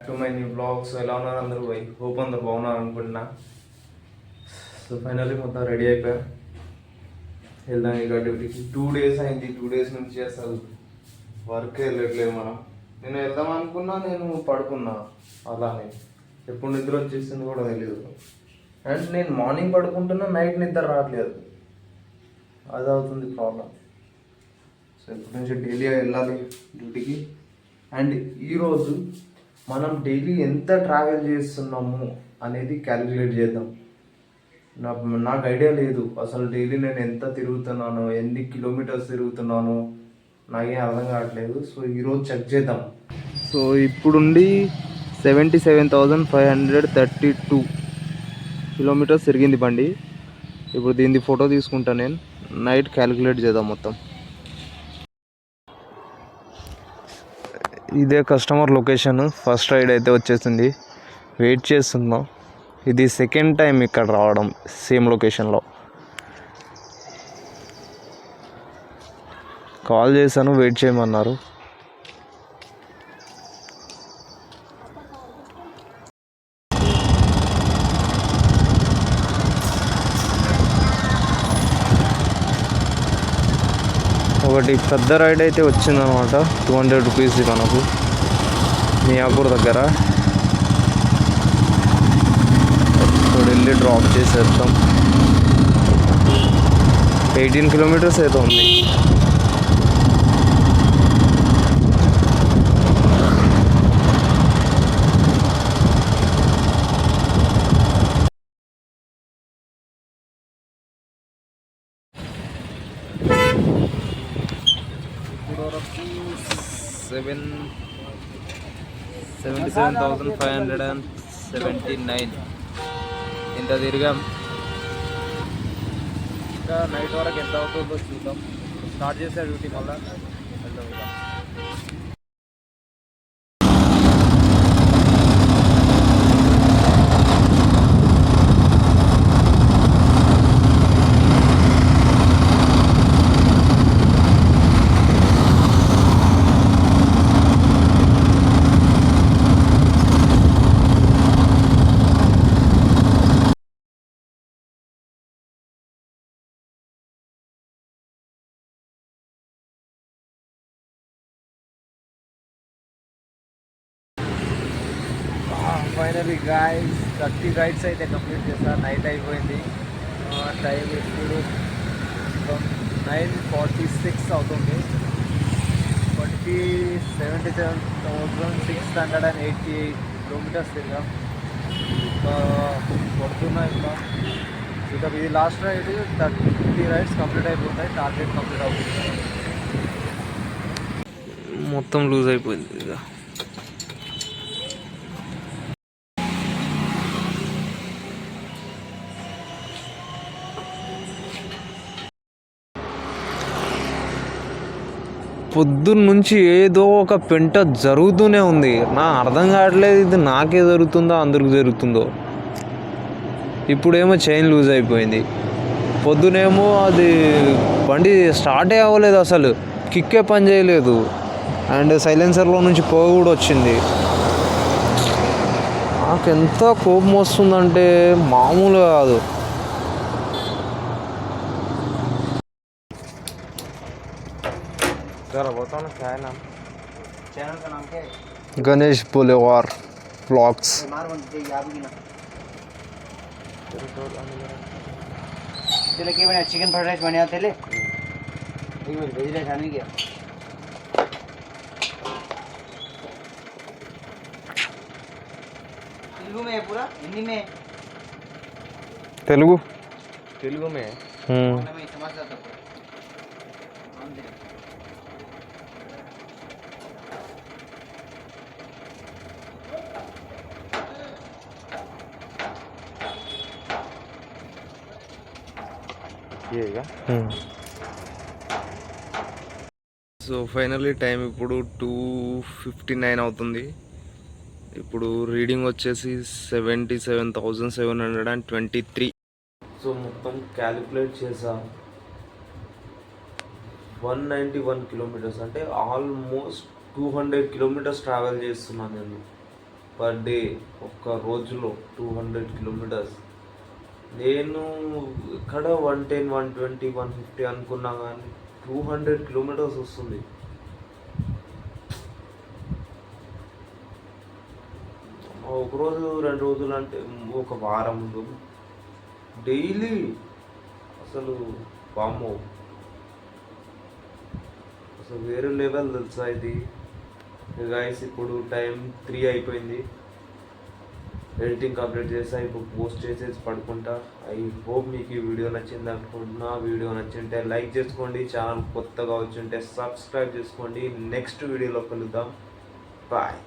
To my new blogs. ఎలా ఉన్నారు అందరూ? హోప్ అందరు బాగున్నారు అనుకుంటున్నా. సో ఫైనల్లీ మొత్తం రెడీ అయిపోయా, వెళ్దాం ఇక డ్యూటీకి. 2 days అయింది. 2 days నుంచి అసలు వర్క్ వెళ్ళట్లేదు. నేను వెళ్దాం అనుకున్నా, నేను పడుకున్నా అలానే. ఎప్పుడు నిద్ర వచ్చేసింది కూడా తెలియదు. అండ్ నేను మార్నింగ్ పడుకుంటున్నా, నైట్ నిద్ర రావట్లేదు. అది అవుతుంది ప్రాబ్లం. సో ఇప్పటి నుంచి డైలీ వెళ్ళాలి డ్యూటీకి. అండ్ ఈరోజు మనం డైలీ ఎంత ట్రావెల్ చేస్తున్నాము అనేది క్యాలిక్యులేట్ చేద్దాం. నాకు ఐడియా లేదు అసలు డైలీ నేను ఎంత తిరుగుతున్నాను, ఎన్ని కిలోమీటర్స్ తిరుగుతున్నాను, నాకేం అర్థం కావట్లేదు. సో ఈరోజు చెక్ చేద్దాం. సో ఇప్పుడుండి 77,532 కిలోమీటర్స్ తిరిగింది బండి. ఇప్పుడు దీన్ని ఫోటో తీసుకుంటా నేను. నైట్ క్యాలిక్యులేట్ చేద్దాం మొత్తం. ఇదే కస్టమర్ లొకేషన్. ఫస్ట్ రైడ్ అయితే వచ్చేసింది, వెయిట్ చేస్తున్నాం. ఇది సెకండ్ టైం ఇక్కడ రావడం సేమ్ లొకేషన్లో. కాల్ చేశాను, వెయిట్ చేయమన్నారు. ఒకటి పెద్ద రైడ్ అయితే వచ్చిందనమాట, 200 రూపీస్ మనకు మియాపూర్ దగ్గర. ఇప్పుడు వెళ్ళి డ్రాప్ చేసేద్దాం. 18 కిలోమీటర్స్ అయితే ఉంది. ఇప్పుడు వరకు 77,579 ఇంత తిరిగాం. ఇంకా నైట్ వరకు ఎంత అవుతుందో చూద్దాం. స్టార్ట్ చేసే డ్యూటీ మళ్ళీ వెళ్దాం ఇక. ఫైనలీ గాయ్స్ 30 రైడ్స్ అయితే కంప్లీట్ చేస్తాను. నైట్ అయిపోయింది. టైం ఇప్పుడు 9:46 అవుతుంది. 77,688 కిలోమీటర్స్ తిరిగాం. ఇంకా కొడుతున్నా. ఇంకా ఇది లాస్ట్ రైడ్. 30 రైడ్స్ కంప్లీట్ అయిపోతాయి. టార్గెట్ కంప్లీట్ అవుతుంది. మొత్తం లూజ్ అయిపోయింది ఇక. పొద్దున్న నుంచి ఏదో ఒక పెంట జరుగుతూనే ఉంది. అర్థం కావట్లేదు, ఇది నాకే జరుగుతుందో అందరికి జరుగుతుందో. ఇప్పుడేమో చైన్ లూజ్ అయిపోయింది. పొద్దునేమో అది బండి స్టార్టే అవ్వలేదు, అసలు కిక్కే పని చేయలేదు. అండ్ సైలెన్సర్లో నుంచి పొగ కూడా వచ్చింది. నాకు ఎంత కోపం వస్తుందంటే మామూలుగా కాదు. Ganesh Bolewar vlogs. Chicken fried rice बने तेले वेज राइस आने गया. तेलुगु में है पूरा, हिंदी में तेलुगु में है. समझ जाता पूरा. సో ఫైనల్లీ టైం ఇప్పుడు 2:59 అవుతుంది. ఇప్పుడు రీడింగ్ వచ్చేసి 77,723. సో మొత్తం క్యాలిక్యులేట్ చేసా, 191 కిలోమీటర్స్, అంటే ఆల్మోస్ట్ 200 కిలోమీటర్స్ ట్రావెల్ చేస్తున్నాను నేను. పర్ డే ఒక్క రోజులో 200 కిలోమీటర్స్. నేను ఇక్కడ 110, 120, 150 అనుకున్నా కానీ 200 కిలోమీటర్స్ వస్తుంది. ఒక రోజు 2 రోజులు అంటే ఒక వారం డైలీ అసలు వామ్మో, అసలు వేరే లెవెల్ తెలుసా ఇది. గైస్ ఇప్పుడు టైం 3 అయిపోయింది. ఎడిటింగ్ కంప్లీట్ చేస్తా, ఇప్పుడు పోస్ట్ చేసేసి పడుకుంటా. ఐ హోప్ మీకు ఈ వీడియో నచ్చింది అనుకుంటున్నా. వీడియో నచ్చింటే లైక్ చేసుకోండి, ఛానల్ కొత్తగా వచ్చుంటే సబ్స్క్రైబ్ చేసుకోండి. నెక్స్ట్ వీడియోలో కలుద్దాం. బాయ్.